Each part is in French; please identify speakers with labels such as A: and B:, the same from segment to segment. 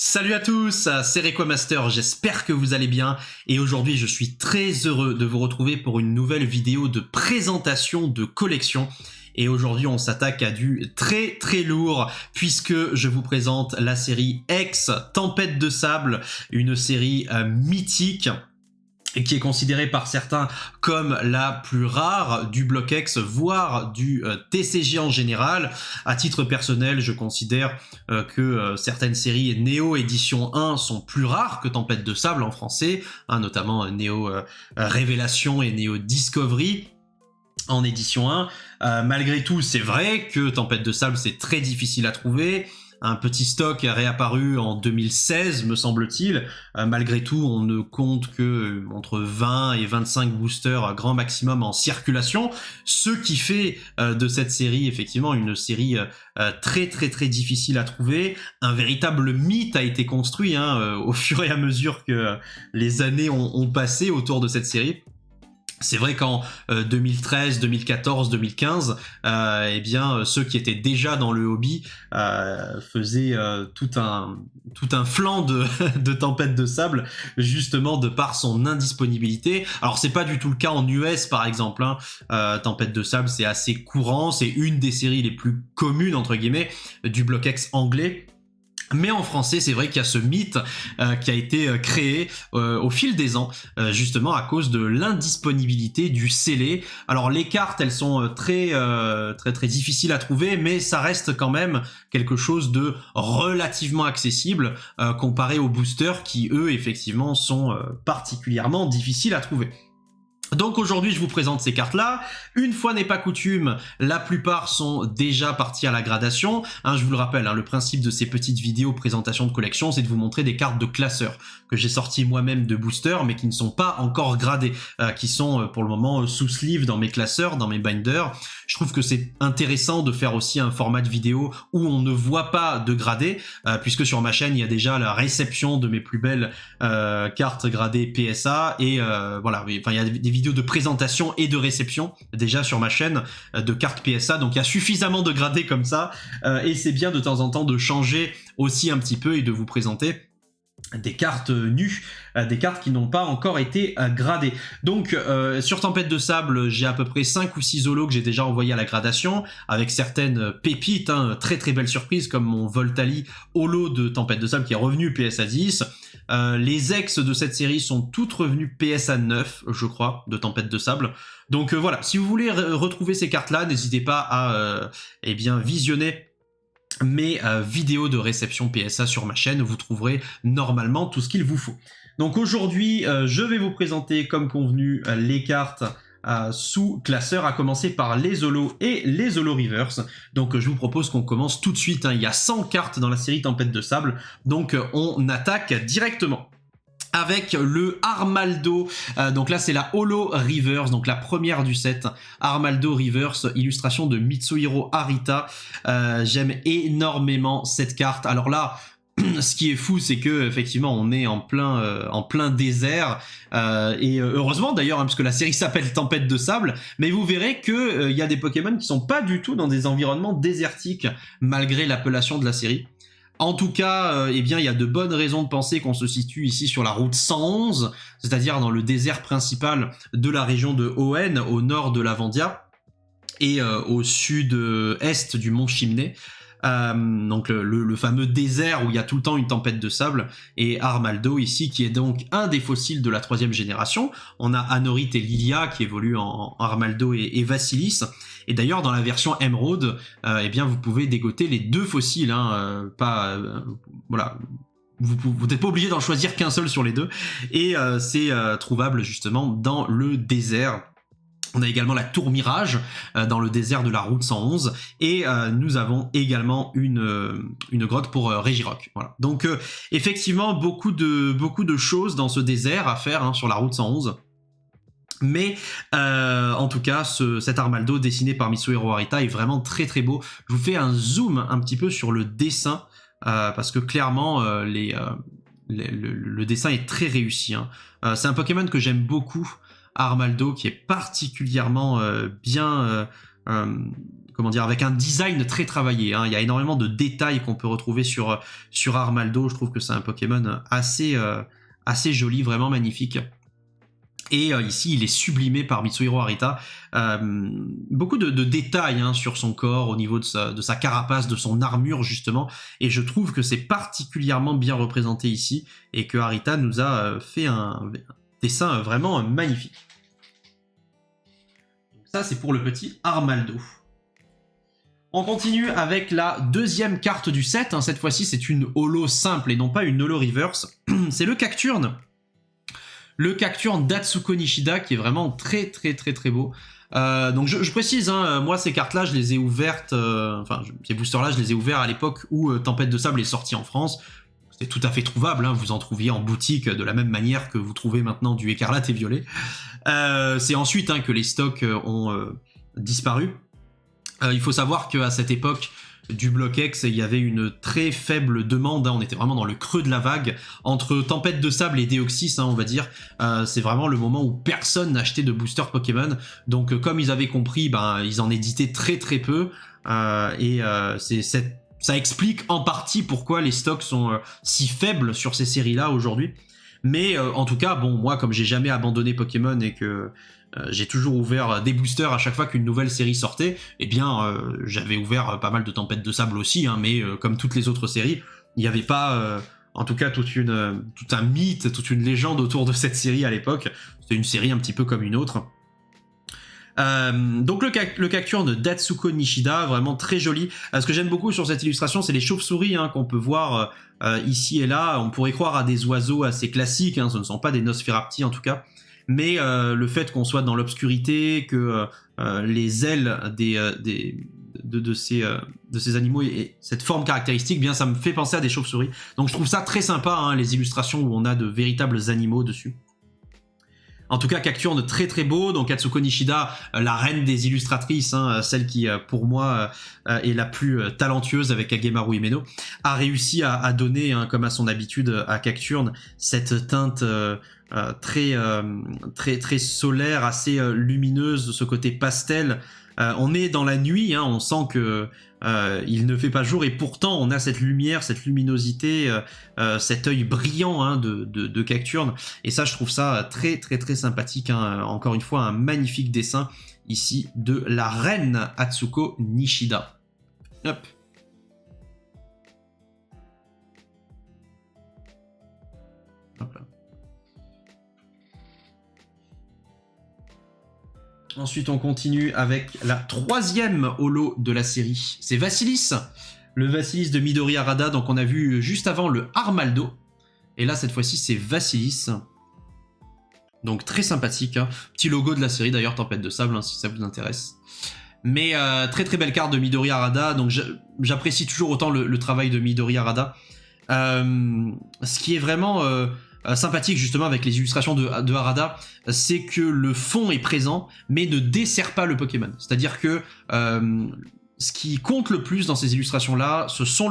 A: Salut à tous, c'est Requamaster, j'espère que vous allez bien et aujourd'hui je suis très heureux de vous retrouver pour une nouvelle vidéo de présentation de collection. Et aujourd'hui on s'attaque à du très lourd puisque je vous présente la série X Tempête de Sable, une série mythique et qui est considérée par certains comme la plus rare du bloc X, voire du TCG en général. À titre personnel, je considère que certaines séries Néo édition 1 sont plus rares que Tempête de Sable en français, hein, notamment Néo Révélation et Néo Discovery en édition 1. Malgré tout, c'est vrai que Tempête de Sable, c'est très difficile à trouver. Un petit stock est réapparu en 2016, me semble-t-il. Malgré tout, on ne compte que entre 20 et 25 boosters grand maximum en circulation, ce qui fait de cette série effectivement une série très difficile à trouver. Un véritable mythe a été construit au fur et à mesure que les années ont passé autour de cette série. C'est vrai qu'en 2013, 2014, 2015, eh bien ceux qui étaient déjà dans le hobby faisaient tout un flanc de Tempête de Sable, justement de par son indisponibilité. Alors c'est pas du tout le cas en US par exemple, hein. Tempête de Sable c'est assez courant, c'est une des séries les plus communes entre guillemets du bloc X anglais. Mais en français, c'est vrai qu'il y a ce mythe qui a été créé au fil des ans, justement à cause de l'indisponibilité du scellé. Alors les cartes, elles sont très difficiles à trouver, mais ça reste quand même quelque chose de relativement accessible comparé aux boosters qui, eux, effectivement, sont particulièrement difficiles à trouver. Donc aujourd'hui je vous présente ces cartes là, une fois n'est pas coutume, la plupart sont déjà partis à la gradation, je vous le rappelle, le principe de ces petites vidéos présentation de collection c'est de vous montrer des cartes de classeurs que j'ai sorties moi-même de booster mais qui ne sont pas encore gradées, qui sont pour le moment sous sleeve dans mes classeurs, dans mes binders. Je trouve que c'est intéressant de faire aussi un format de vidéo où on ne voit pas de gradés, puisque sur ma chaîne il y a déjà la réception de mes plus belles cartes gradées PSA et voilà, enfin il y a des vidéos de présentation et de réception déjà sur ma chaîne de cartes PSA, donc il y a suffisamment de gradés comme ça et c'est bien de temps en temps de changer aussi un petit peu et de vous présenter des cartes nues, des cartes qui n'ont pas encore été gradées. Donc sur Tempête de Sable, j'ai à peu près 5 ou 6 holos que j'ai déjà envoyés à la gradation, avec certaines pépites, très belles surprises, comme mon Voltali holo de Tempête de Sable qui est revenu PSA 10. Les ex de cette série sont toutes revenues PSA 9, je crois, de Tempête de Sable. Donc voilà, si vous voulez retrouver ces cartes-là, n'hésitez pas à eh bien, visionner mes vidéos de réception PSA sur ma chaîne, vous trouverez normalement tout ce qu'il vous faut. Donc aujourd'hui, je vais vous présenter comme convenu les cartes sous classeur, à commencer par les holos et les holos reverse. Donc je vous propose qu'on commence tout de suite, il y a 100 cartes dans la série Tempête de Sable, donc on attaque directement avec le Armaldo, donc là c'est la Holo Reverse, donc la première du set, Armaldo Reverse, illustration de Mitsuhiro Arita. J'aime énormément cette carte. Alors là, ce qui est fou, c'est que effectivement on est en plein désert et heureusement d'ailleurs, parce que la série s'appelle Tempête de Sable, mais vous verrez que y a des Pokémon qui sont pas du tout dans des environnements désertiques malgré l'appellation de la série. En tout cas, eh bien, il y a de bonnes raisons de penser qu'on se situe ici sur la route 111, c'est-à-dire dans le désert principal de la région de Hoenn, au nord de la Vandia, et au sud-est du mont Chimney. Donc le fameux désert où il y a tout le temps une tempête de sable, et Armaldo ici qui est donc un des fossiles de la 3e génération. On a Anorith et Lilia qui évoluent en Armaldo et Vasilis, et d'ailleurs dans la version Emerald, eh bien vous pouvez dégoter les deux fossiles, voilà. Vous n'êtes pas obligé d'en choisir qu'un seul sur les deux, et c'est trouvable justement dans le désert. On a également la Tour Mirage dans le désert de la route 111, et nous avons également une grotte pour Regirock. Voilà. Donc effectivement beaucoup de choses dans ce désert à faire sur la route 111. Mais en tout cas, cet Armaldo dessiné par Mitsuhiro Arita est vraiment très beau. Je vous fais un zoom un petit peu sur le dessin parce que clairement le dessin est très réussi. C'est un Pokémon que j'aime beaucoup. Armaldo qui est particulièrement bien comment dire, avec un design très travaillé. Hein. Il y a énormément de détails qu'on peut retrouver sur Armaldo. Je trouve que c'est un Pokémon assez joli, vraiment magnifique. Et ici, il est sublimé par Mitsuhiro Arita. Beaucoup de détails hein, sur son corps, au niveau de sa carapace, de son armure, justement. Et je trouve que c'est particulièrement bien représenté ici, et que Arita nous a fait un dessin vraiment magnifique. Donc ça, c'est pour le petit Armaldo. On continue avec la deuxième carte du set. Hein. Cette fois-ci, c'est une holo simple et non pas une holo reverse. C'est le Cacturne. Le Cacturne d'Atsuko Nishida qui est vraiment très beau. Donc je précise, hein, moi ces cartes-là, je les ai ouvertes, ces boosters-là, je les ai ouverts à l'époque où Tempête de Sable est sorti en France. C'est tout à fait trouvable, hein, vous en trouviez en boutique de la même manière que vous trouvez maintenant du Écarlate et Violet. C'est ensuite hein, que les stocks ont disparu. Il faut savoir qu'à cette époque du Bloc X, il y avait une très faible demande, hein, on était vraiment dans le creux de la vague, entre Tempête de Sable et Deoxys, hein, on va dire, c'est vraiment le moment où personne n'achetait de booster Pokémon, donc comme ils avaient compris, ben, ils en éditaient très peu, ça explique en partie pourquoi les stocks sont si faibles sur ces séries-là aujourd'hui. Mais en tout cas, bon, moi, comme j'ai jamais abandonné Pokémon et que j'ai toujours ouvert des boosters à chaque fois qu'une nouvelle série sortait, eh bien, j'avais ouvert pas mal de Tempêtes de Sable aussi, hein, mais comme toutes les autres séries, il n'y avait pas, en tout cas, tout un mythe, toute une légende autour de cette série à l'époque. C'était une série un petit peu comme une autre. Donc le Cacturne d'Atsuko Nishida, vraiment très joli. Ce que j'aime beaucoup sur cette illustration, c'est les chauves-souris hein, qu'on peut voir ici et là. On pourrait croire à des oiseaux assez classiques, hein, ce ne sont pas des Nosferapti en tout cas. Mais le fait qu'on soit dans l'obscurité, que les ailes de ces animaux et cette forme caractéristique, bien ça me fait penser à des chauves-souris. Donc je trouve ça très sympa, hein, les illustrations où on a de véritables animaux dessus. En tout cas, Cacturne très beau. Donc Atsuko Nishida, la reine des illustratrices, hein, celle qui pour moi est la plus talentueuse avec Agemaru Himeno, a réussi à donner, hein, comme à son habitude, à Cacturne cette teinte très solaire, assez lumineuse, ce côté pastel. On est dans la nuit, hein, on sent que il ne fait pas jour et pourtant on a cette lumière, cette luminosité, cet œil brillant hein, de Cacturne, et ça je trouve ça très sympathique, hein. Encore une fois un magnifique dessin ici de la reine Atsuko Nishida. Hop. Hop là. Ensuite, on continue avec la troisième holo de la série. C'est Vassilis, le Vassilis de Midori Harada. Donc, on a vu juste avant le Armaldo. Et là, cette fois-ci, c'est Vassilis. Donc, très sympathique. Hein. Petit logo de la série, d'ailleurs, Tempête de Sable, hein, si ça vous intéresse. Mais très belle carte de Midori Harada. Donc, j'apprécie toujours autant le travail de Midori Harada. Ce qui est vraiment... sympathique justement avec les illustrations de Harada, c'est que le fond est présent mais ne dessert pas le Pokémon. C'est-à-dire que ce qui compte le plus dans ces illustrations là, ce sont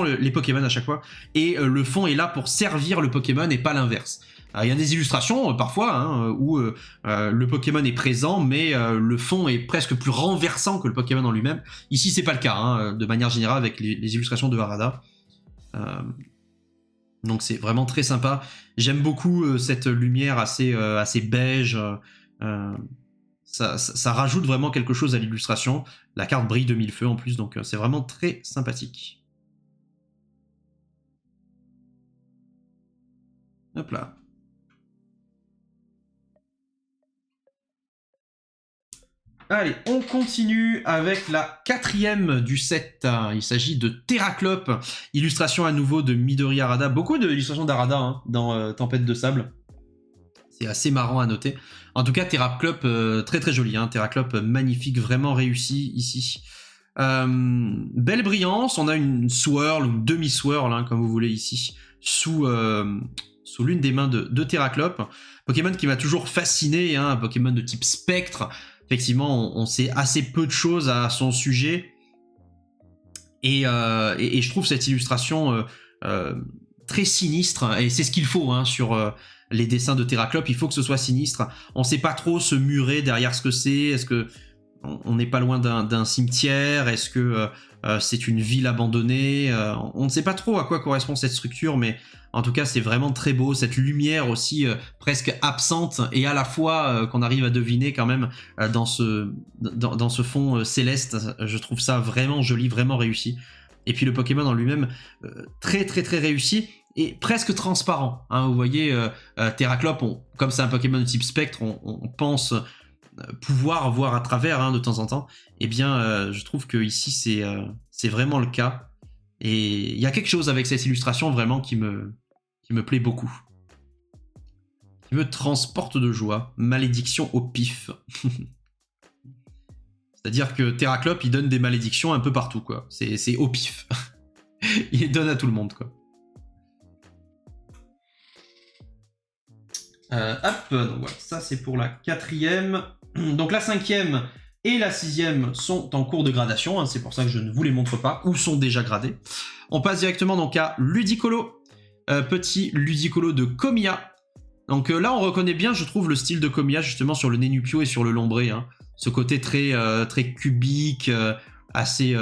A: les Pokémon à chaque fois, et le fond est là pour servir le Pokémon et pas l'inverse. Il y a des illustrations parfois hein, où le Pokémon est présent mais le fond est presque plus renversant que le Pokémon en lui-même. Ici c'est pas le cas hein, de manière générale avec les illustrations de Harada. Donc c'est vraiment très sympa. J'aime beaucoup cette lumière assez beige. Ça rajoute vraiment quelque chose à l'illustration. La carte brille de mille feux en plus, donc c'est vraiment très sympathique. Hop là. Allez, on continue avec la quatrième du set. Il s'agit de Terraclope, illustration à nouveau de Midori Harada. Beaucoup d'illustrations d'Harada hein, dans Tempête de Sable. C'est assez marrant à noter. En tout cas, Terraclope, très joli. Hein, Terraclope, magnifique, vraiment réussi ici. Belle brillance. On a une swirl, ou une demi-swirl, hein, comme vous voulez ici, sous l'une des mains de Terraclope. Pokémon qui m'a toujours fasciné, hein, un Pokémon de type spectre. Effectivement, on sait assez peu de choses à son sujet. Et je trouve cette illustration très sinistre. Et c'est ce qu'il faut hein, sur les dessins de Terraclope. Il faut que ce soit sinistre. On ne sait pas trop se murer derrière ce que c'est. Est-ce que on n'est pas loin d'un cimetière. Est-ce que c'est une ville abandonnée? On ne sait pas trop à quoi correspond cette structure, mais en tout cas, c'est vraiment très beau. Cette lumière aussi presque absente et à la fois qu'on arrive à deviner quand même dans ce fond céleste. Je trouve ça vraiment joli, vraiment réussi. Et puis le Pokémon en lui-même, très très très réussi et presque transparent. Hein. Vous voyez, Terraclope, comme c'est un Pokémon de type spectre, on pense pouvoir voir à travers hein, de temps en temps. Eh bien, je trouve que ici c'est vraiment le cas. Et il y a quelque chose avec cette illustration vraiment qui me plaît beaucoup. Qui me transporte de joie. Malédiction au pif. C'est-à-dire que Terraclope, il donne des malédictions un peu partout, quoi. C'est au pif. Il les donne à tout le monde, quoi. Hop, donc voilà, ça c'est pour la 4e. Donc la 5e et la 6e sont en cours de gradation, hein, c'est pour ça que je ne vous les montre pas, ou sont déjà gradés. On passe directement donc à Ludicolo, petit Ludicolo de Comiya. Donc là on reconnaît bien, je trouve, le style de Comiya justement sur le Nenupio et sur le Lombré. Hein. Ce côté très, très cubique, assez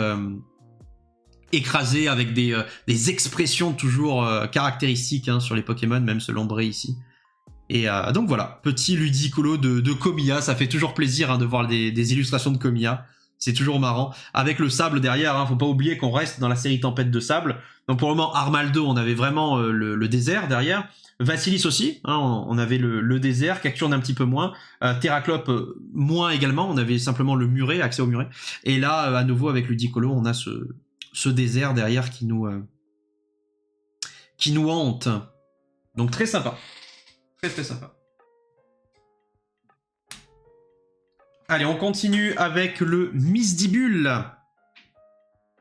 A: écrasé, avec des expressions toujours caractéristiques hein, sur les Pokémon, même ce Lombré ici. Et donc voilà, petit Ludicolo de Comiya, ça fait toujours plaisir hein, de voir des illustrations de Comiya, c'est toujours marrant. Avec le sable derrière, hein, faut pas oublier qu'on reste dans la série Tempête de Sable. Donc pour le moment, Armaldo, on avait vraiment le désert derrière. Vassilis aussi, hein, on avait le désert, Cacturne un petit peu moins. Terraclope, moins également, on avait simplement le muret, accès au muret. Et là, à nouveau, avec Ludicolo, on a ce désert derrière qui nous hante. Donc très sympa. Très très sympa. Allez, on continue avec le Misdibule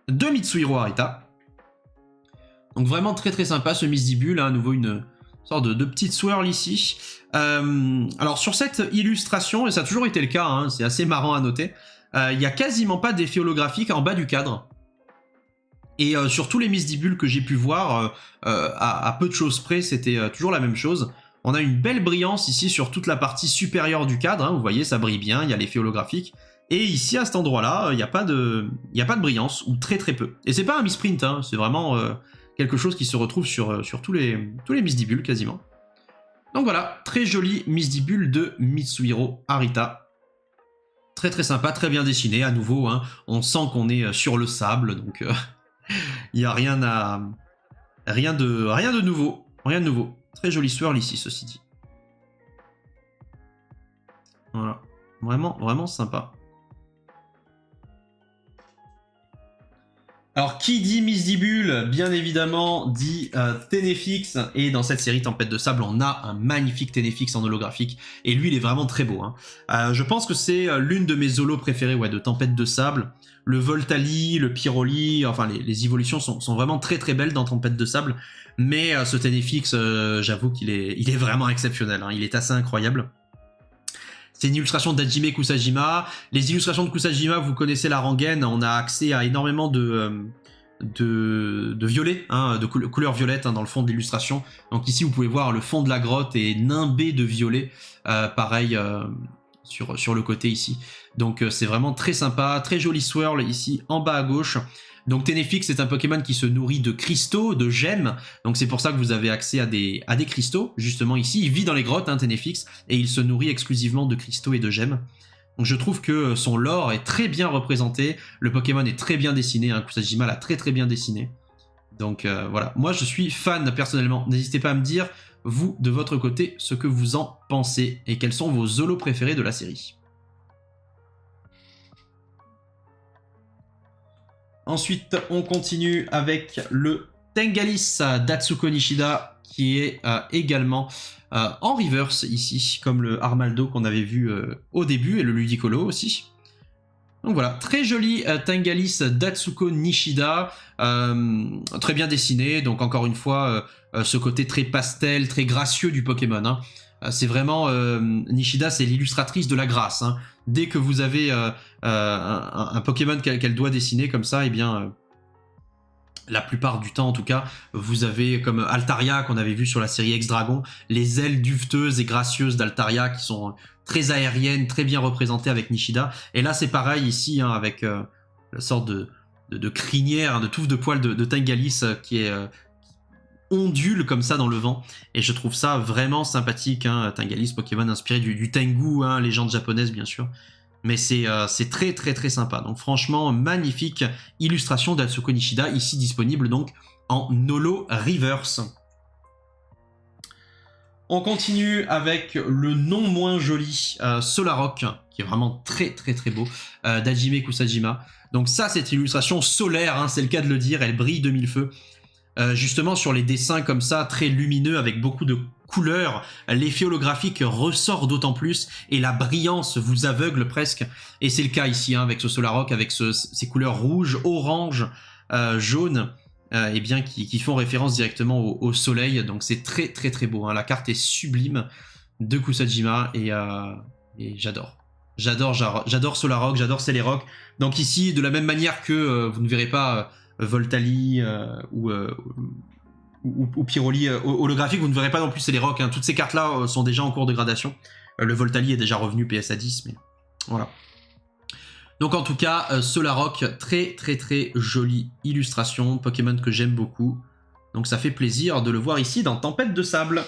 A: de Mitsuhiro Arita. Donc vraiment très très sympa ce Misdibule, hein, à nouveau une sorte de petite swirl ici. Alors sur cette illustration, et ça a toujours été le cas, hein, c'est assez marrant à noter, il n'y a quasiment pas d'effet holographique en bas du cadre. Et sur tous les Misdibules que j'ai pu voir, à peu de choses près, c'était toujours la même chose. On a une belle brillance ici sur toute la partie supérieure du cadre, hein, vous voyez ça brille bien, il y a l'effet holographique. Et ici à cet endroit-là, il n'y a pas de brillance, ou très très peu. Et c'est pas un misprint, hein, c'est vraiment quelque chose qui se retrouve sur tous les Misdibules quasiment. Donc voilà, très joli Misdibule de Mitsuhiro Arita. Très très sympa, très bien dessiné, à nouveau, hein, on sent qu'on est sur le sable, donc il n'y a rien de nouveau, rien de nouveau. Très joli swirl ici, ceci dit. Voilà. Vraiment, vraiment sympa. Alors, qui dit Misdibule, bien évidemment, dit Ténéfix. Et dans cette série Tempête de Sable, on a un magnifique Ténéfix en holographique. Et lui, il est vraiment très beau. Hein. Je pense que c'est l'une de mes holos préférées ouais, de Tempête de Sable. Le Voltali, le Pyroli, enfin les évolutions sont vraiment très très belles dans Tempête de Sable. Mais ce Ténéfix, j'avoue qu'il est vraiment exceptionnel. Hein. Il est assez incroyable. C'est une illustration d'Hajime Kusajima. Les illustrations de Kusajima, vous connaissez la rengaine, on a accès à énormément de violet, hein, de couleur violette hein, dans le fond de l'illustration. Donc ici, vous pouvez voir le fond de la grotte est nimbé de violet, pareil sur le côté ici. Donc c'est vraiment très sympa, très joli swirl ici en bas à gauche. Donc Ténéfix est un Pokémon qui se nourrit de cristaux, de gemmes, donc c'est pour ça que vous avez accès à des cristaux, justement ici. Il vit dans les grottes, hein, Ténéfix, et il se nourrit exclusivement de cristaux et de gemmes. Donc je trouve que son lore est très bien représenté, le Pokémon est très bien dessiné, hein, Kusajima l'a très très bien dessiné. Donc voilà, moi je suis fan personnellement, n'hésitez pas à me dire, vous, de votre côté, ce que vous en pensez, et quels sont vos zolos préférés de la série. Ensuite, on continue avec le Tengalis d'Atsuko Nishida, qui est également en reverse ici, comme le Armaldo qu'on avait vu au début, et le Ludicolo aussi. Donc voilà, très joli Tengalis d'Atsuko Nishida, très bien dessiné, donc encore une fois, ce côté très pastel, très gracieux du Pokémon. Hein. C'est vraiment, Nishida, c'est l'illustratrice de la grâce. Hein. Dès que vous avez un Pokémon qu'elle doit dessiner comme ça, eh bien, La plupart du temps, en tout cas, vous avez comme Altaria qu'on avait vu sur la série X-Dragon, les ailes duveteuses et gracieuses d'Altaria qui sont très aériennes, très bien représentées avec Nishida. Et là, c'est pareil ici, hein, avec la sorte de crinière, de touffe de poils de Tangalis qui est ondule comme ça dans le vent. Et je trouve ça vraiment sympathique. Hein, Tangalis, Pokémon inspiré du Tengu, hein, légende japonaise bien sûr. Mais c'est très très très sympa. Donc franchement, magnifique illustration d'Atsuko Nishida, ici disponible donc en Holo Reverse. On continue avec le non moins joli Solarok, qui est vraiment très très très beau, d'Hajime Kusajima. Donc ça, c'est une illustration solaire, hein, c'est le cas de le dire, elle brille de mille feux. Justement sur les dessins comme ça, très lumineux, avec beaucoup de couleurs, l'effet holographique ressort d'autant plus, et la brillance vous aveugle presque. Et c'est le cas ici, hein, avec ce Solarok, avec ces couleurs rouge, orange, jaune, et bien qui font référence directement au soleil. Donc c'est très très très beau, hein. La carte est sublime de Kusajima, et j'adore. J'adore Solarok, j'adore Celerock. Donc ici, de la même manière que vous ne verrez pas Voltali ou Pyroli holographique, vous ne verrez pas non plus Celerock, hein. Toutes ces cartes-là sont déjà en cours de gradation. Le Voltali est déjà revenu PSA 10, mais voilà. Donc en tout cas, Solarok, très très très jolie illustration, Pokémon que j'aime beaucoup. Donc ça fait plaisir de le voir ici dans Tempête de Sable.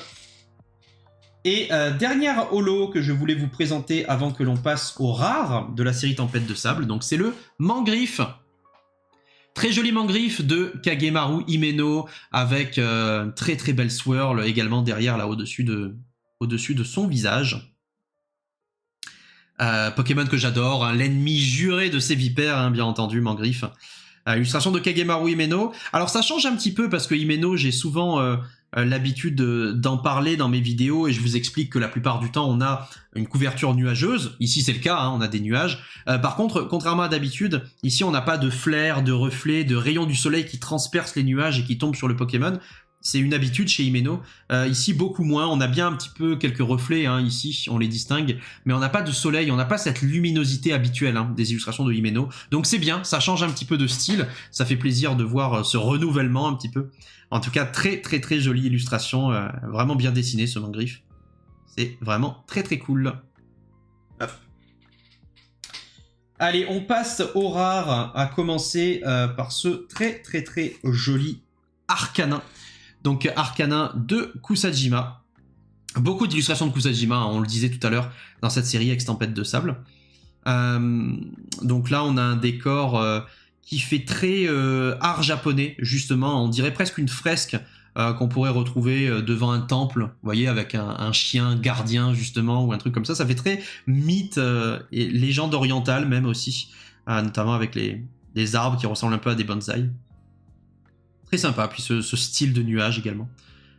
A: Et dernière holo que je voulais vous présenter avant que l'on passe au rare de la série Tempête de Sable, donc c'est le Mangriffe. Très joli Mangriffe de Kagemaru Himeno avec très très belle swirl également derrière là au-dessus de son visage. Pokémon que j'adore, hein, l'ennemi juré de ces vipères, hein, bien entendu, Mangriffe. Illustration de Kagemaru Himeno. Alors ça change un petit peu parce que Himeno, j'ai souvent l'habitude d'en parler dans mes vidéos et je vous explique que la plupart du temps on a une couverture nuageuse. Ici c'est le cas, hein, on a des nuages. Par contre, contrairement à d'habitude, ici on n'a pas de flair, de reflets, de rayons du soleil qui transpercent les nuages et qui tombent sur le Pokémon. C'est une habitude chez Himeno. Ici, beaucoup moins. On a bien un petit peu quelques reflets, hein, ici, on les distingue. Mais on n'a pas de soleil, on n'a pas cette luminosité habituelle, hein, des illustrations de Himeno. Donc c'est bien, ça change un petit peu de style. Ça fait plaisir de voir ce renouvellement un petit peu. En tout cas, très très très jolie illustration. Vraiment bien dessiné ce Mangriffe. C'est vraiment très très cool. Hop. Allez, on passe au rare, à commencer par ce très très très joli Arcanin. Donc Arcanin de Kusajima. Beaucoup d'illustrations de Kusajima, hein, on le disait tout à l'heure, dans cette série Ex-Tempête de Sable. Donc là, on a un décor qui fait très art japonais, justement. On dirait presque une fresque qu'on pourrait retrouver devant un temple, vous voyez, avec un chien gardien, justement, ou un truc comme ça. Ça fait très mythe et légende orientale, même aussi, notamment avec les arbres qui ressemblent un peu à des bonsaïs. Très sympa, puis ce style de nuage également.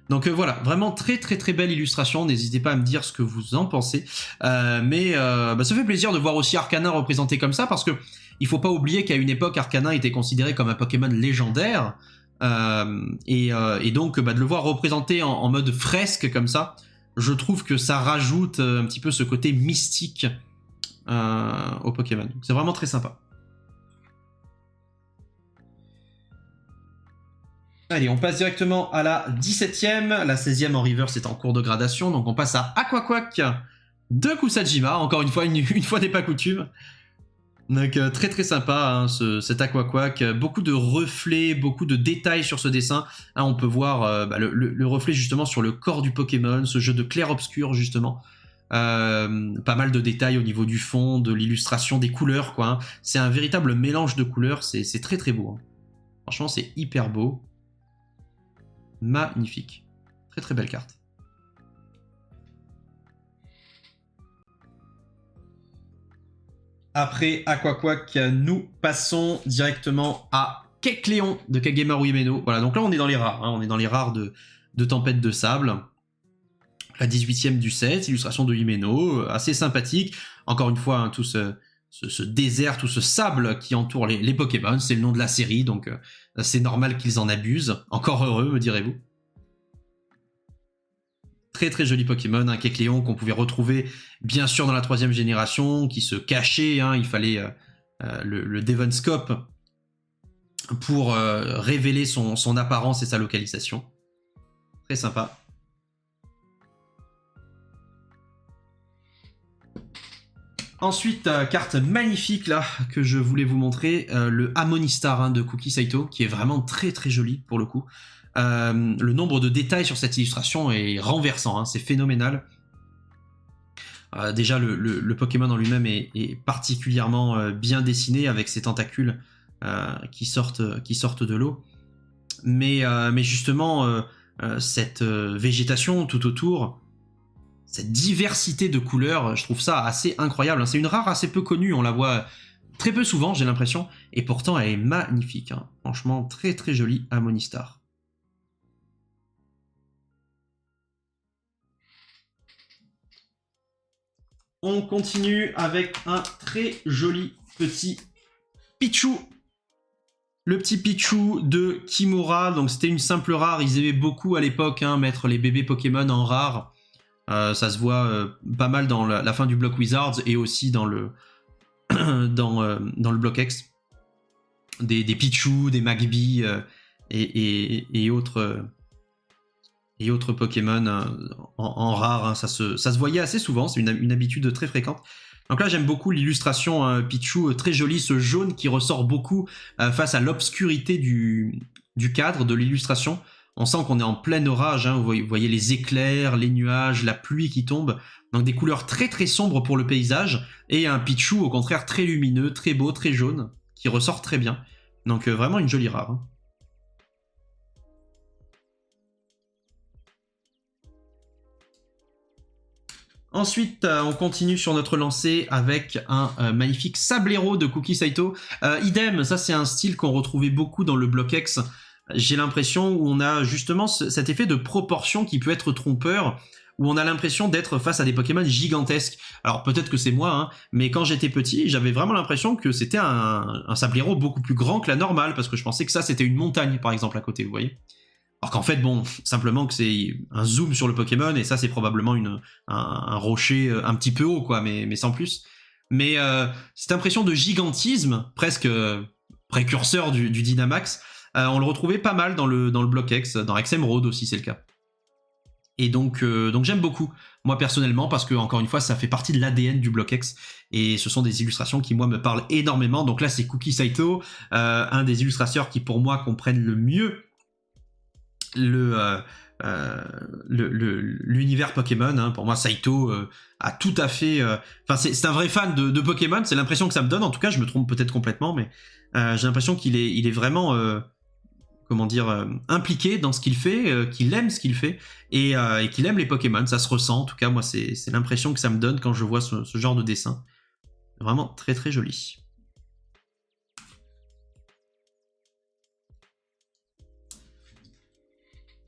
A: Donc voilà, vraiment très très très belle illustration, n'hésitez pas à me dire ce que vous en pensez. Mais ça fait plaisir de voir aussi Arcanin représenté comme ça, parce que il faut pas oublier qu'à une époque, Arcanin était considéré comme un Pokémon légendaire, et donc de le voir représenté en mode fresque comme ça, je trouve que ça rajoute un petit peu ce côté mystique au Pokémon. C'est vraiment très sympa. Allez, on passe directement à la 17e. La 16e en reverse est en cours de gradation. Donc on passe à Aquaquack de Kusajima. Encore une fois n'est pas coutume. Donc très très sympa, hein, cet Aquaquack. Beaucoup de reflets, beaucoup de détails sur ce dessin. Hein, on peut voir le reflet justement sur le corps du Pokémon, ce jeu de clair-obscur justement. Pas mal de détails au niveau du fond, de l'illustration, des couleurs, quoi. Hein. C'est un véritable mélange de couleurs. C'est très très beau. Hein. Franchement, c'est hyper beau. Magnifique. Très très belle carte. Après Aquaquack, nous passons directement à Kecleon de Kagemaru Himeno. Voilà, donc là on est dans les rares. Hein, on est dans les rares de Tempête de Sable. La 18e du set, illustration de Himeno, assez sympathique. Encore une fois, hein, tout ce désert, tout ce sable qui entoure les Pokémon, c'est le nom de la série, donc c'est normal qu'ils en abusent. Encore heureux, me direz-vous. Très très joli Pokémon, un Kecleon qu'on pouvait retrouver bien sûr dans la 3e génération, qui se cachait, hein, il fallait le Devonscope pour révéler son apparence et sa localisation. Très sympa. Ensuite, carte magnifique là que je voulais vous montrer, le Harmonistar de Kuki Saito, qui est vraiment très très joli pour le coup. Le nombre de détails sur cette illustration est renversant, c'est phénoménal. Déjà, le Pokémon en lui-même est particulièrement bien dessiné avec ses tentacules qui sortent de l'eau. Mais justement, cette végétation tout autour, cette diversité de couleurs, je trouve ça assez incroyable. C'est une rare assez peu connue, on la voit très peu souvent, j'ai l'impression, et pourtant elle est magnifique. Franchement, très très jolie Harmonistar. On continue avec un très joli petit Pichu. Le petit Pichu de Kimura, donc c'était une simple rare, ils aimaient beaucoup à l'époque mettre les bébés Pokémon en rare. Ça se voit pas mal dans la fin du bloc Wizards et aussi dans le, dans le bloc X. Des Pichu, des Magby et autres Pokémon en rare. Ça se voyait assez souvent, c'est une habitude très fréquente. Donc là, j'aime beaucoup l'illustration Pichu, très jolie, ce jaune qui ressort beaucoup face à l'obscurité du cadre, de l'illustration. On sent qu'on est en plein orage, vous voyez les éclairs, les nuages, la pluie qui tombe. Donc des couleurs très très sombres pour le paysage. Et un Pichu au contraire très lumineux, très beau, très jaune, qui ressort très bien. Donc vraiment une jolie rare. Ensuite, on continue sur notre lancée avec un magnifique Sablero de Kuki Saito. Idem, ça c'est un style qu'on retrouvait beaucoup dans le bloc X. J'ai l'impression où on a justement cet effet de proportion qui peut être trompeur, où on a l'impression d'être face à des Pokémon gigantesques. Alors peut-être que c'est moi, mais quand j'étais petit, j'avais vraiment l'impression que c'était un Sablero beaucoup plus grand que la normale, parce que je pensais que ça c'était une montagne par exemple à côté, vous voyez. Alors qu'en fait, bon, simplement que c'est un zoom sur le Pokémon, et ça c'est probablement un rocher un petit peu haut, quoi, mais sans plus. Mais cette impression de gigantisme, presque précurseur du Dynamax, on le retrouvait pas mal dans le bloc X, dans X Emerald aussi c'est le cas. Et donc j'aime beaucoup, moi personnellement, parce que encore une fois ça fait partie de l'ADN du bloc X, et ce sont des illustrations qui moi me parlent énormément. Donc là c'est Kuki Saito, un des illustrateurs qui pour moi comprennent le mieux l'univers Pokémon. Pour moi Saito a tout à fait... c'est un vrai fan de Pokémon, c'est l'impression que ça me donne, en tout cas je me trompe peut-être complètement, mais j'ai l'impression qu'il est vraiment... impliqué dans ce qu'il fait, qu'il aime ce qu'il fait, et qu'il aime les Pokémon, ça se ressent, en tout cas moi c'est l'impression que ça me donne quand je vois ce genre de dessin. Vraiment très très joli.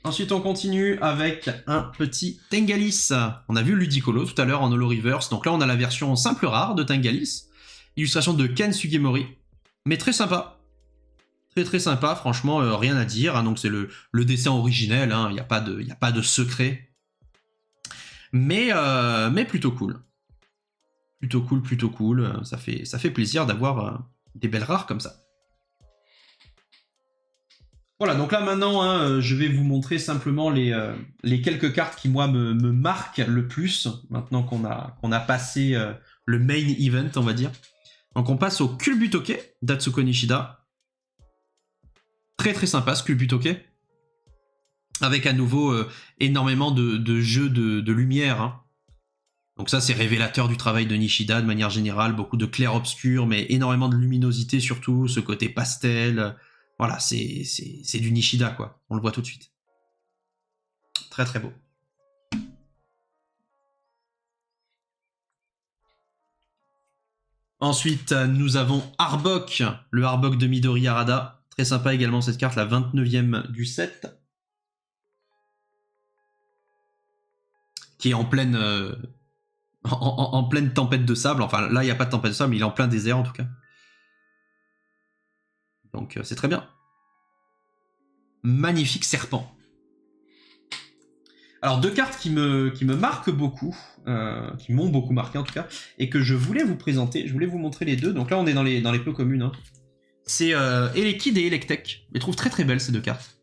A: Ensuite on continue avec un petit Tengalis. On a vu Ludicolo tout à l'heure en Holo Reverse, donc là on a la version simple rare de Tengalis, illustration de Ken Sugemori, mais très sympa. Très très sympa, franchement, rien à dire. Donc c'est le dessin originel, il n'y a pas de secret. Mais plutôt cool. Plutôt cool. Ça fait plaisir d'avoir des belles rares comme ça. Voilà, donc là maintenant, je vais vous montrer simplement les quelques cartes qui moi me marquent le plus, maintenant qu'on a passé le main event, on va dire. Donc on passe au Culbutoke d'Atsuko Nishida. Très très sympa ce Culbutoke, avec à nouveau énormément de jeux de lumière. Donc ça c'est révélateur du travail de Nishida de manière générale, beaucoup de clair-obscur, mais énormément de luminosité surtout, ce côté pastel. Voilà, c'est du Nishida quoi, on le voit tout de suite. Très très beau. Ensuite nous avons Arbok, le Arbok de Midori Harada. Très sympa également cette carte, la 29e du set. Qui est en pleine, en pleine tempête de sable. Enfin, là, il n'y a pas de tempête de sable, mais il est en plein désert en tout cas. Donc, c'est très bien. Magnifique serpent. Alors, deux cartes qui me marquent beaucoup, qui m'ont beaucoup marqué en tout cas, et que je voulais vous présenter. Je voulais vous montrer les deux. Donc là, on est dans les peu communes. C'est Elekid et Electek. Je les trouve très très belles ces deux cartes.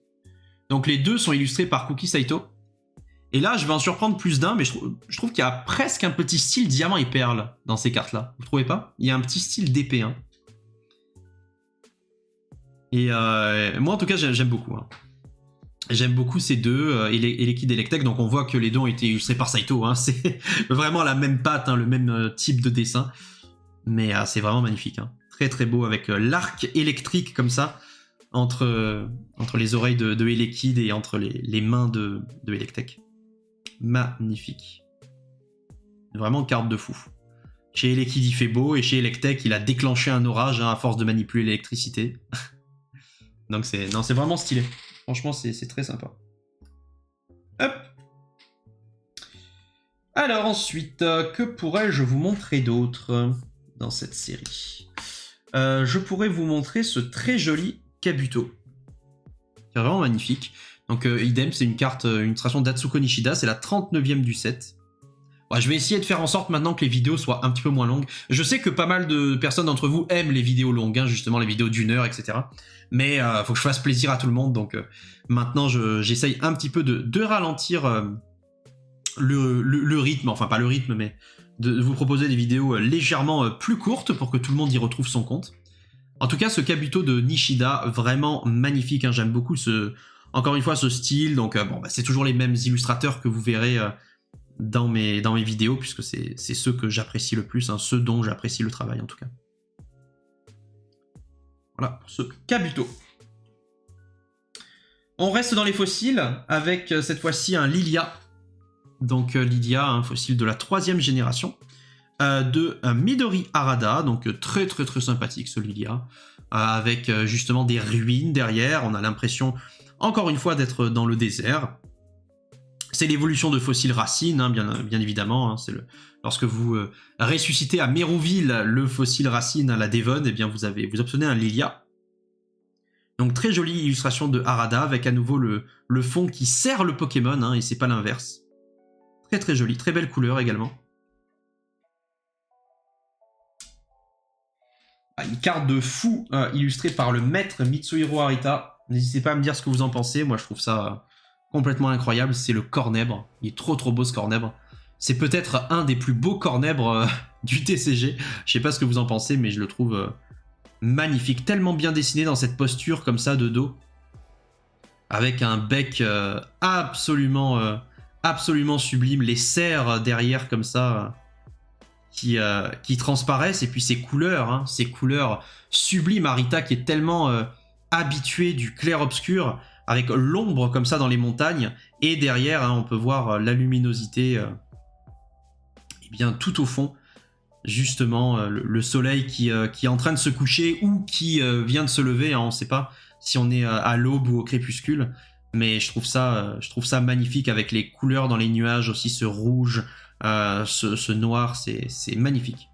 A: Donc les deux sont illustrés par Kuki Saito. Et là, je vais en surprendre plus d'un, mais je trouve qu'il y a presque un petit style diamant et perle dans ces cartes-là. Vous trouvez pas? Il y a un petit style d'épée. Hein. Et moi, en tout cas, j'aime beaucoup. Hein. J'aime beaucoup ces deux, Elekid et Electek. Donc on voit que les deux ont été illustrés par Saito. Hein. C'est vraiment la même patte, hein, le même type de dessin. Mais c'est vraiment magnifique. Hein. Très très beau avec l'arc électrique comme ça. Entre les oreilles de Elekid et entre les mains de Electek. Magnifique. Vraiment carte de fou. Chez Elekid il fait beau et chez Electek il a déclenché un orage hein, à force de manipuler l'électricité. Donc c'est vraiment stylé. Franchement c'est très sympa. Hop. Alors ensuite, que pourrais-je vous montrer d'autre dans cette série? Je pourrais vous montrer ce très joli Kabuto. C'est vraiment magnifique. Donc idem, c'est une carte, une illustration d'Atsuko Nishida, c'est la 39e du set. Ouais, je vais essayer de faire en sorte maintenant que les vidéos soient un petit peu moins longues. Je sais que pas mal de personnes d'entre vous aiment les vidéos longues, hein, justement les vidéos d'1 heure, etc. Mais faut que je fasse plaisir à tout le monde, donc maintenant j'essaye un petit peu de ralentir le rythme, enfin pas le rythme, mais de vous proposer des vidéos légèrement plus courtes pour que tout le monde y retrouve son compte. En tout cas, ce Kabuto de Nishida, vraiment magnifique, hein, j'aime beaucoup encore une fois ce style, donc bon, c'est toujours les mêmes illustrateurs que vous verrez dans mes vidéos, puisque c'est ceux que j'apprécie le plus, hein, ceux dont j'apprécie le travail en tout cas. Voilà pour ce Kabuto. On reste dans les fossiles, avec cette fois-ci un Lilia. Donc Lilia, un fossile de la 3e génération, de Midori Harada, donc très très très sympathique ce Lilia, avec justement des ruines derrière, on a l'impression encore une fois d'être dans le désert. C'est l'évolution de fossiles racines, hein, bien évidemment, hein, lorsque vous ressuscitez à Mérouville le fossile racine à la Devon, eh bien vous obtenez un Lilia. Donc très jolie illustration de Harada, avec à nouveau le fond qui sert le Pokémon, hein, et c'est pas l'inverse. Très très joli, très belle couleur également. Une carte de fou illustrée par le maître Mitsuhiro Arita. N'hésitez pas à me dire ce que vous en pensez, moi je trouve ça complètement incroyable, c'est le Cornèbre. Il est trop trop beau ce Cornèbre. C'est peut-être un des plus beaux Cornèbres du TCG. Je sais pas ce que vous en pensez, mais je le trouve magnifique. Tellement bien dessiné dans cette posture comme ça de dos. Avec un bec absolument sublime. Les serres derrière comme ça qui transparaissent. Et puis ces couleurs sublimes. Arita qui est tellement habitué du clair-obscur, avec l'ombre comme ça dans les montagnes, et derrière on peut voir la luminosité et bien tout au fond, justement le soleil qui est en train de se coucher ou qui vient de se lever, hein, on ne sait pas si on est à l'aube ou au crépuscule, mais je trouve ça magnifique avec les couleurs dans les nuages aussi, ce rouge, ce noir, c'est magnifique.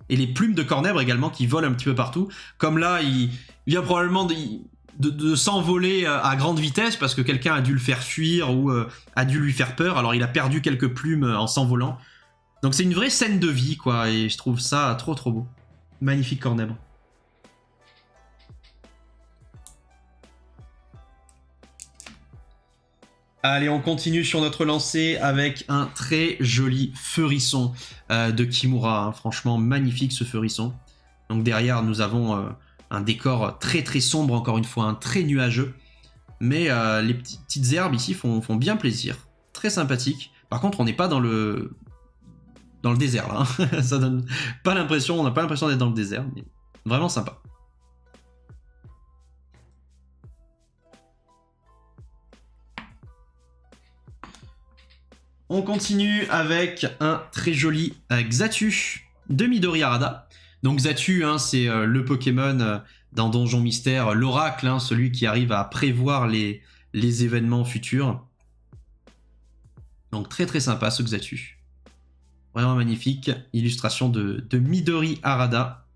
A: Et les plumes de Cornèbre également qui volent un petit peu partout, comme là il vient probablement de s'envoler à grande vitesse parce que quelqu'un a dû le faire fuir ou a dû lui faire peur, alors il a perdu quelques plumes en s'envolant. Donc c'est une vraie scène de vie quoi, et je trouve ça trop trop beau. Magnifique Cornèbre. Allez, on continue sur notre lancée avec un très joli Feurisson de Kimura. Hein. Franchement, magnifique ce Feurisson. Donc derrière, nous avons un décor très très sombre, encore une fois, très nuageux. Mais les petites herbes ici font bien plaisir. Très sympathique. Par contre, on n'est pas dans le désert là. Hein. Ça donne pas l'impression, on n'a pas l'impression d'être dans le désert, mais vraiment sympa. On continue avec un très joli Xatu de Midori Harada. Donc Xatu, hein, c'est le Pokémon dans Donjon Mystère, l'oracle, hein, celui qui arrive à prévoir les événements futurs. Donc très très sympa ce Xatu. Vraiment magnifique. Illustration de Midori Harada.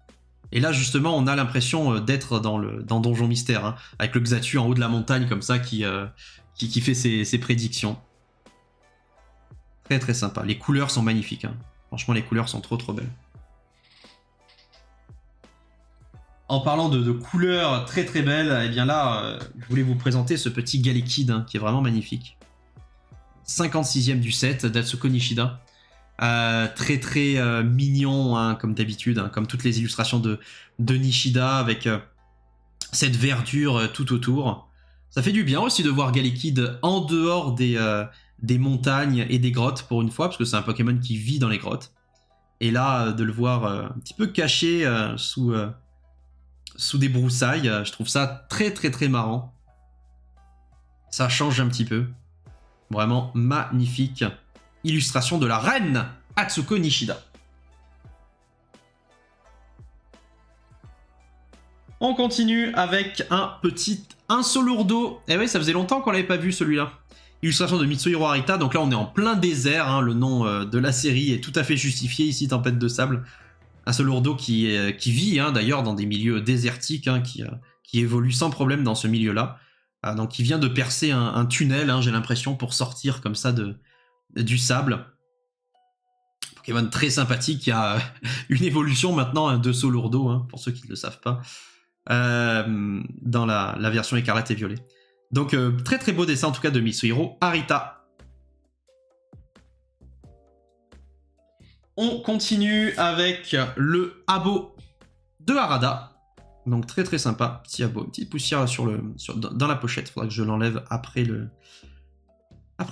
A: Et là justement on a l'impression d'être dans Donjon Mystère, hein, avec le Xatu en haut de la montagne comme ça qui fait ses prédictions. Très très sympa. Les couleurs sont magnifiques. Hein. Franchement, les couleurs sont trop trop belles. En parlant de couleurs très très belles, eh bien là, je voulais vous présenter ce petit Galekid hein, qui est vraiment magnifique. 56e du set d'Atsuko Nishida. Très très mignon hein, comme d'habitude, hein, comme toutes les illustrations de Nishida avec cette verdure tout autour. Ça fait du bien aussi de voir Galekid en dehors des montagnes et des grottes pour une fois, parce que c'est un Pokémon qui vit dans les grottes. Et là, de le voir un petit peu caché sous des broussailles, je trouve ça très très très marrant. Ça change un petit peu. Vraiment magnifique. Illustration de la reine Atsuko Nishida. On continue avec un Solourdo. Eh oui, ça faisait longtemps qu'on l'avait pas vu celui-là. Illustration de Mitsuhiro Arita. Donc là, on est en plein désert. Hein, le nom de la série est tout à fait justifié ici, Tempête de sable. Un Solourdo qui vit hein, d'ailleurs dans des milieux désertiques, hein, qui évolue sans problème dans ce milieu-là. Donc il vient de percer un tunnel, hein, j'ai l'impression, pour sortir comme ça du sable. Pokémon très sympathique, qui a une évolution maintenant hein, de Solourdo, hein, pour ceux qui ne le savent pas, dans la version écarlate et violet. Donc très très beau dessin en tout cas de Mitsuhiro Arita. On continue avec le Abo de Harada. Donc très très sympa, petit abo, une petite poussière dans la pochette, il faudra que je l'enlève après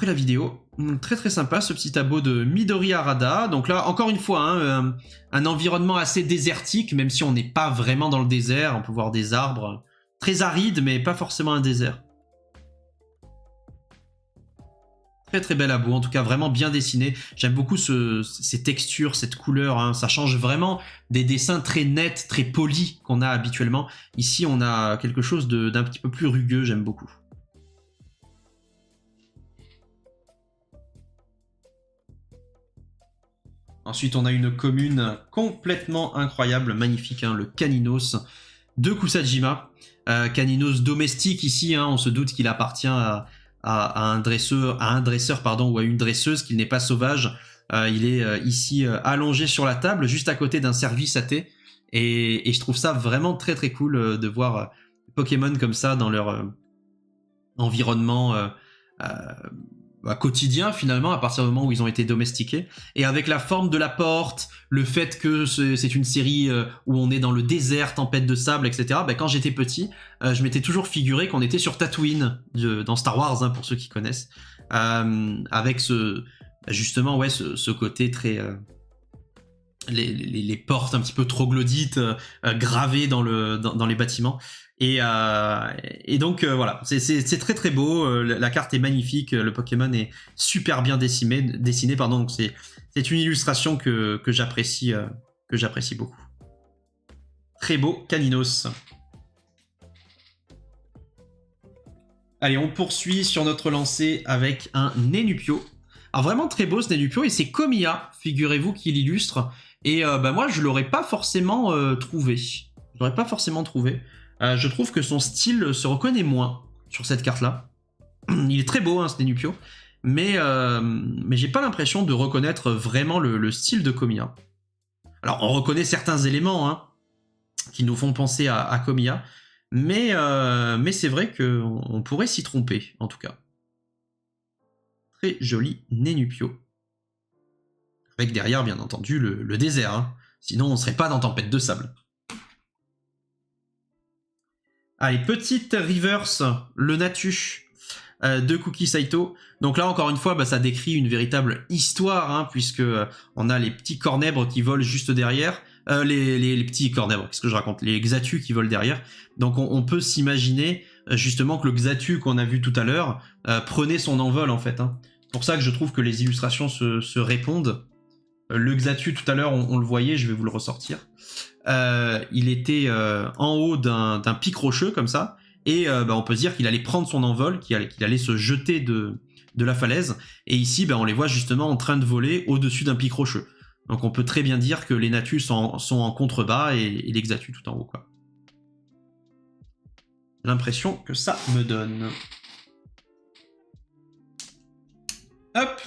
A: la vidéo. Donc, très très sympa ce petit abo de Midori Harada. Donc là encore une fois, hein, un environnement assez désertique, même si on n'est pas vraiment dans le désert, on peut voir des arbres très arides mais pas forcément un désert. Très très bel abo, en tout cas vraiment bien dessiné. J'aime beaucoup ces textures, cette couleur, hein. Ça change vraiment des dessins très nets, très polis qu'on a habituellement. Ici on a quelque chose d'un petit peu plus rugueux, j'aime beaucoup. Ensuite on a une commune complètement incroyable, magnifique, hein, le Caninos de Kusajima. Caninos domestique ici, hein, on se doute qu'il appartient à un dresseur ou à une dresseuse, qu'il n'est pas sauvage. Il est ici allongé sur la table, juste à côté d'un service à thé. Et je trouve ça vraiment très très cool de voir Pokémon comme ça dans leur environnement quotidien finalement, à partir du moment où ils ont été domestiqués. Et avec la forme de la porte, le fait que c'est une série où on est dans le désert, tempête de sable, etc. Quand j'étais petit, je m'étais toujours figuré qu'on était sur Tatooine, dans Star Wars, hein, pour ceux qui connaissent, avec justement ce côté très... les portes un petit peu troglodytes gravées dans les bâtiments. Et donc voilà, c'est très très beau, la carte est magnifique, le Pokémon est super bien dessiné pardon, donc c'est une illustration que j'apprécie beaucoup. Très beau Caninos. Allez, on poursuit sur notre lancée avec un Nenupio. Alors vraiment très beau ce Nenupio, et c'est Komiya, figurez-vous, qui l'illustre. Et moi je l'aurais pas forcément trouvé. Je trouve que son style se reconnaît moins sur cette carte-là. Il est très beau, hein, ce Nenupio, mais j'ai pas l'impression de reconnaître vraiment le style de Komiya. Alors, on reconnaît certains éléments hein, qui nous font penser à Komiya, mais c'est vrai qu'on pourrait s'y tromper, en tout cas. Très joli Nenupio. Avec derrière, bien entendu, le désert. Hein. Sinon, on serait pas dans Tempête de sable. Allez, petite reverse, le Natu de Kuki Saito. Donc là, encore une fois, ça décrit une véritable histoire, hein, puisque on a les petits cornèbres qui volent juste derrière. Les petits cornèbres, qu'est-ce que je raconte? Les Xatu qui volent derrière. Donc on peut s'imaginer justement que le Xatu qu'on a vu tout à l'heure prenait son envol, en fait. Hein. C'est pour ça que je trouve que les illustrations se répondent. Le Xatu, tout à l'heure, on le voyait, je vais vous le ressortir. Il était en haut d'un pic rocheux comme ça, et on peut se dire qu'il allait prendre son envol, qu'il allait se jeter de la falaise, et ici on les voit justement en train de voler au-dessus d'un pic rocheux. Donc on peut très bien dire que les Natu sont en contrebas et les Xatu tout en haut, quoi. L'impression que ça me donne. Hop.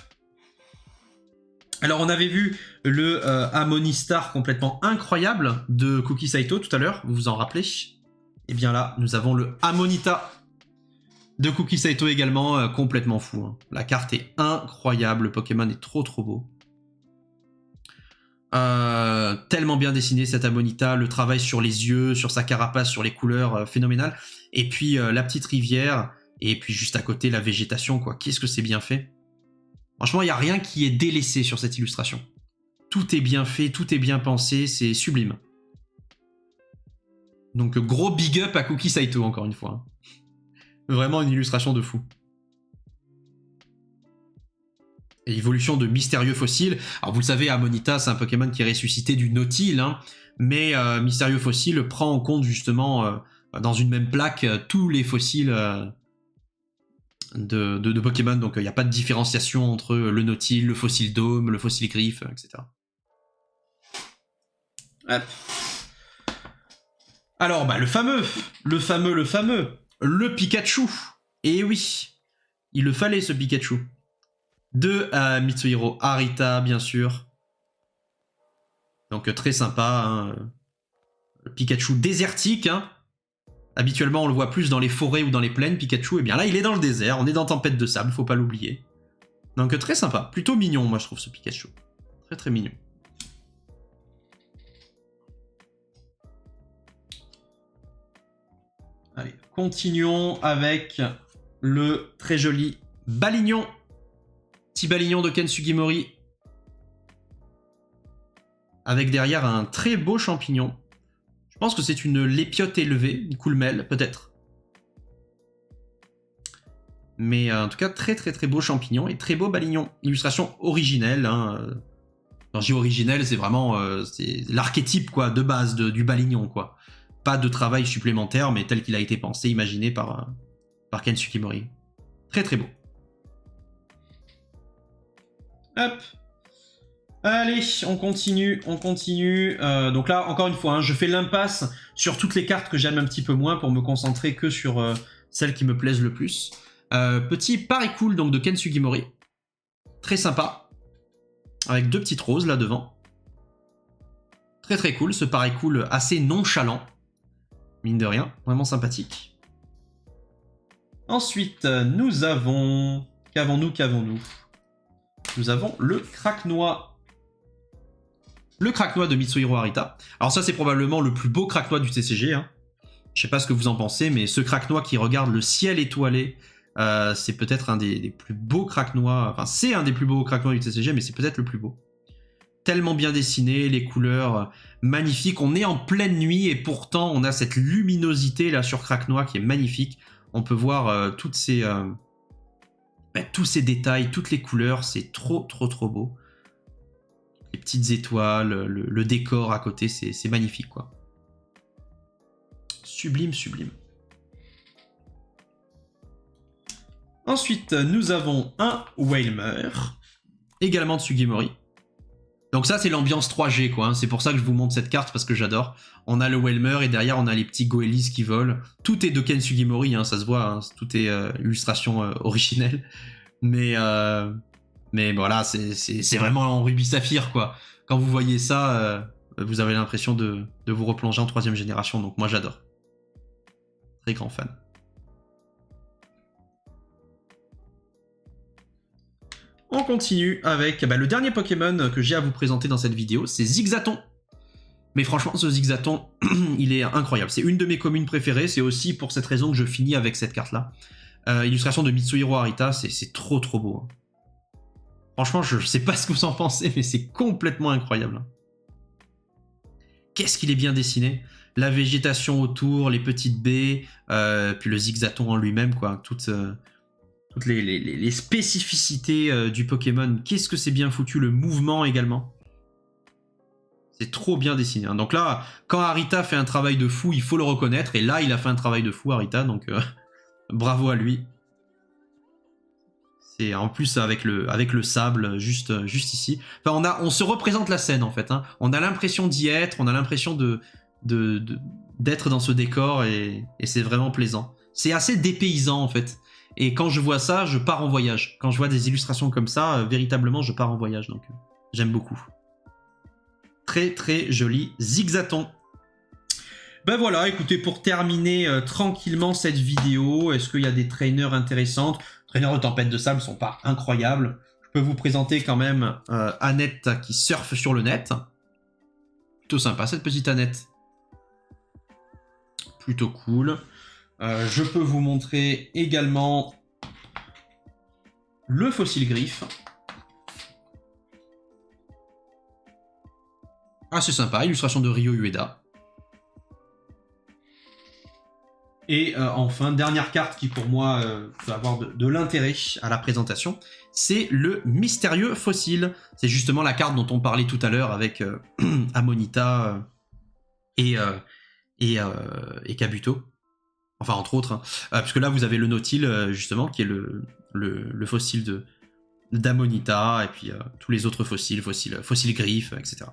A: Alors on avait vu le Harmonistar complètement incroyable de Cookie Saito tout à l'heure, vous vous en rappelez? Et bien là, nous avons le Harmonita de Cookie Saito également, complètement fou. Hein. La carte est incroyable, le Pokémon est trop beau. Tellement bien dessiné cet Harmonita, le travail sur les yeux, sur sa carapace, sur les couleurs, phénoménal. Et puis la petite rivière, et puis juste à côté la végétation, quoi. Qu'est-ce que c'est bien fait. Franchement, il n'y a rien qui est délaissé sur cette illustration. Tout est bien fait, tout est bien pensé, c'est sublime. Donc gros big up à Cookie Saito, encore une fois. Vraiment une illustration de fou. Et évolution de mystérieux fossiles. Alors vous le savez, Harmonita, c'est un Pokémon qui est ressuscité du Nautile, hein, mais mystérieux fossile prend en compte justement, dans une même plaque, tous les fossiles de Pokémon, donc il n'y a pas de différenciation entre le Nautile, le fossile Dôme, le fossile Griffe, etc. Hop. Alors, bah, le fameux Pikachu. Et oui, il le fallait ce Pikachu. De Mitsuhiro Arita, bien sûr. Donc très sympa, hein. Le Pikachu désertique, hein. Habituellement, on le voit plus dans les forêts ou dans les plaines, Pikachu. Et bien là, il est dans le désert, on est dans Tempête de Sable, faut pas l'oublier. Donc très sympa, plutôt mignon, moi je trouve ce Pikachu. Très mignon. Allez, continuons avec le très joli Balignon. Petit Balignon de Ken Sugimori. Avec derrière un très beau champignon. Je pense que c'est une lépiote élevée, une coulmelle peut-être. Mais en tout cas, très beau champignon et très beau Balignon. Illustration originelle. Hein. Quand je dis originelle, c'est vraiment c'est l'archétype quoi, de base du Balignon, quoi. Pas de travail supplémentaire, mais tel qu'il a été pensé, imaginé par Ken Sugimori. Très beau. Hop. Allez, on continue. Donc là, encore une fois, hein, je fais l'impasse sur toutes les cartes que j'aime un petit peu moins pour me concentrer que sur celles qui me plaisent le plus. Petit Paris-Cool donc de Ken Sugimori. Très sympa. Avec deux petites roses là devant. Très cool, ce Paris-Cool assez nonchalant. Mine de rien, vraiment sympathique. Ensuite, nous avons... Qu'avons-nous Nous avons le Craquenois. Le Craquenois de Mitsuhiro Arita. Alors ça, c'est probablement le plus beau Craquenois du TCG. Hein. Je sais pas ce que vous en pensez, mais ce Craquenois qui regarde le ciel étoilé, c'est peut-être un des plus beaux Craquenois. Enfin, c'est un des plus beaux Craquenois du TCG, mais c'est peut-être le plus beau. Tellement bien dessiné, les couleurs magnifiques. On est en pleine nuit et pourtant, on a cette luminosité là sur Craquenois qui est magnifique. On peut voir tous ces détails, toutes les couleurs, c'est trop beau. Les petites étoiles, le décor à côté, c'est magnifique, quoi. Sublime. Ensuite, nous avons un Wailmer, également de Sugimori. Donc ça, c'est l'ambiance 3G, quoi. Hein. C'est pour ça que je vous montre cette carte, parce que j'adore. On a le Wailmer, et derrière, on a les petits Goélis qui volent. Tout est de Ken Sugimori, hein, ça se voit. Hein. Tout est illustration originelle. Mais voilà, c'est vraiment en rubis saphir, quoi. Quand vous voyez ça, vous avez l'impression de vous replonger en 3e génération. Donc moi, j'adore. Très grand fan. On continue avec le dernier Pokémon que j'ai à vous présenter dans cette vidéo, c'est Zigzaton. Mais franchement, ce Zigzaton, il est incroyable. C'est une de mes communes préférées, c'est aussi pour cette raison que je finis avec cette carte-là. Illustration de Mitsuhiro Arita, c'est trop beau. Hein. Franchement, je sais pas ce que vous en pensez, mais c'est complètement incroyable. Hein. Qu'est-ce qu'il est bien dessiné. La végétation autour, les petites baies, puis le Zigzaton en lui-même, quoi. Toutes les spécificités du Pokémon. Qu'est-ce que c'est bien foutu, le mouvement également. C'est trop bien dessiné. Hein. Donc là, quand Arita fait un travail de fou, il faut le reconnaître. Et là, il a fait un travail de fou, Arita, donc bravo à lui. C'est en plus avec le sable, juste ici. Enfin, on se représente la scène, en fait. Hein. On a l'impression d'y être, on a l'impression d'être dans ce décor, et c'est vraiment plaisant. C'est assez dépaysant, en fait. Et quand je vois ça, je pars en voyage. Quand je vois des illustrations comme ça, véritablement, je pars en voyage. Donc, J'aime beaucoup. Très très joli zigzaton. Ben voilà, écoutez, pour terminer tranquillement cette vidéo, est-ce qu'il y a des trainers intéressantes? Les trainers de tempête de sable sont pas incroyables. Je peux vous présenter quand même Annette qui surfe sur le net. Plutôt sympa cette petite Annette. Plutôt cool. Je peux vous montrer également le fossile griffe. Ah, c'est sympa, illustration de Ryo Ueda. Et enfin, dernière carte qui pour moi peut avoir de l'intérêt à la présentation, c'est le mystérieux fossile. C'est justement la carte dont on parlait tout à l'heure avec Amonita et Kabuto. Enfin, entre autres. Hein. Parce que là, vous avez le Nautile, justement, qui est le fossile d'Amonita, et puis tous les autres fossiles griffes, etc.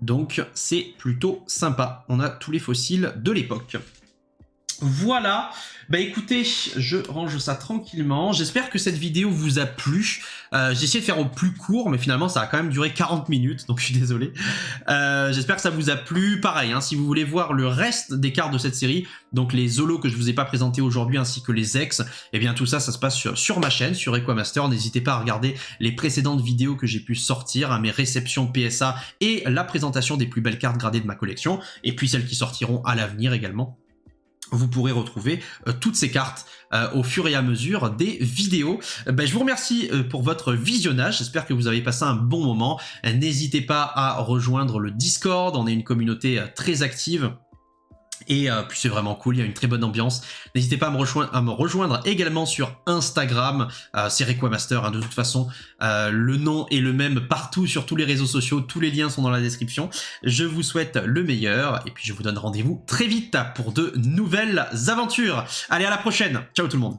A: Donc c'est plutôt sympa, on a tous les fossiles de l'époque. Voilà, bah écoutez, je range ça tranquillement. J'espère que cette vidéo vous a plu. J'ai essayé de faire au plus court, mais finalement ça a quand même duré 40 minutes, donc je suis désolé. J'espère que ça vous a plu. Pareil, hein, si vous voulez voir le reste des cartes de cette série, donc les Zolos que je vous ai pas présentés aujourd'hui, ainsi que les ex, et bien tout ça, ça se passe sur ma chaîne, sur Equamaster. N'hésitez pas à regarder les précédentes vidéos que j'ai pu sortir, hein, mes réceptions PSA et la présentation des plus belles cartes gradées de ma collection, et puis celles qui sortiront à l'avenir également. Vous pourrez retrouver toutes ces cartes au fur et à mesure des vidéos. Je vous remercie pour votre visionnage, j'espère que vous avez passé un bon moment. N'hésitez pas à rejoindre le Discord, on est une communauté très active. Et puis c'est vraiment cool, il y a une très bonne ambiance. N'hésitez pas à me rejoindre également sur Instagram, c'est Requamaster, hein, de toute façon. Le nom est le même partout sur tous les réseaux sociaux, tous les liens sont dans la description. Je vous souhaite le meilleur et puis je vous donne rendez-vous très vite pour de nouvelles aventures. Allez, à la prochaine, ciao tout le monde.